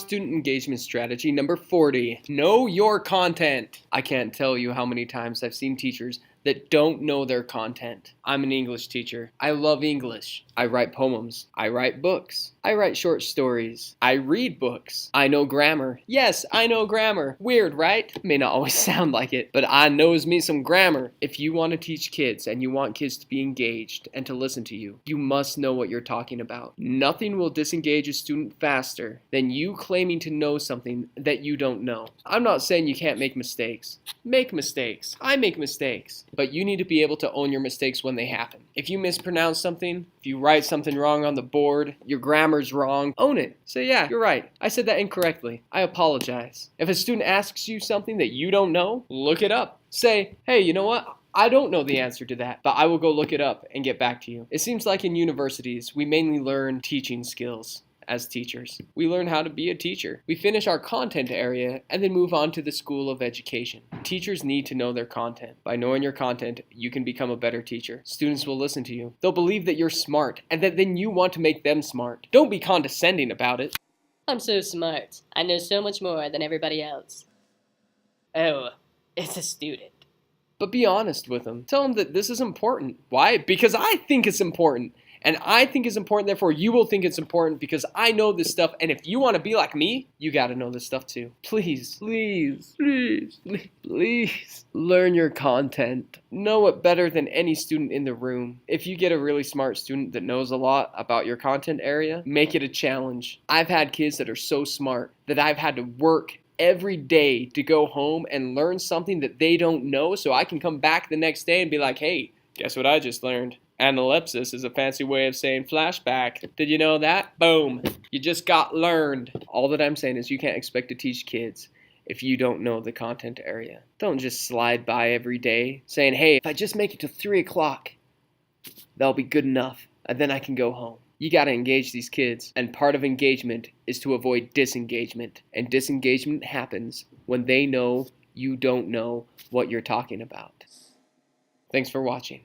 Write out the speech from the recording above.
Student engagement strategy number 40, know your content. I can't tell you how many times I've seen teachers that don't know their content. I'm an English teacher. I love English. I write poems. I write books. I write short stories. I read books. I know grammar. Yes, I know grammar. Weird, right? May not always sound like it, but I knows me some grammar. If you want to teach kids and you want kids to be engaged and to listen to you, you must know what you're talking about. Nothing will disengage a student faster than you claiming to know something that you don't know. I'm not saying you can't make mistakes. Make mistakes. I make mistakes. But you need to be able to own your mistakes when they happen. If you mispronounce something, if you write something wrong on the board, your grammar's wrong, own it. Say, yeah, you're right. I said that incorrectly. I apologize. If a student asks you something that you don't know, look it up. Say, hey, you know what? I don't know the answer to that, but I will go look it up and get back to you. It seems like in universities, we mainly learn teaching skills. As teachers, we learn how to be a teacher. We finish our content area and then move on to the school of education. Teachers need to know their content. By knowing your content, you can become a better teacher. Students will listen to you. They'll believe that you're smart and that then you want to make them smart. Don't be condescending about it. I'm so smart. I know so much more than everybody else. Oh, it's a student. But be honest with them. Tell them that this is important. Why? Because I think it's important. And I think it's important, therefore you will think it's important because I know this stuff. And if you want to be like me, you got to know this stuff too. Please, please, please, please learn your content. Know it better than any student in the room. If you get a really smart student that knows a lot about your content area, make it a challenge. I've had kids that are so smart that I've had to work every day to go home and learn something that they don't know so I can come back the next day and be like, hey, guess what I just learned? Analepsis is a fancy way of saying flashback. Did you know that? Boom. You just got learned. All that I'm saying is you can't expect to teach kids if you don't know the content area. Don't just slide by every day saying, hey, if I just make it to 3 o'clock, that'll be good enough, and then I can go home. You got to engage these kids, and part of engagement is to avoid disengagement. And disengagement happens when they know you don't know what you're talking about. Thanks for watching.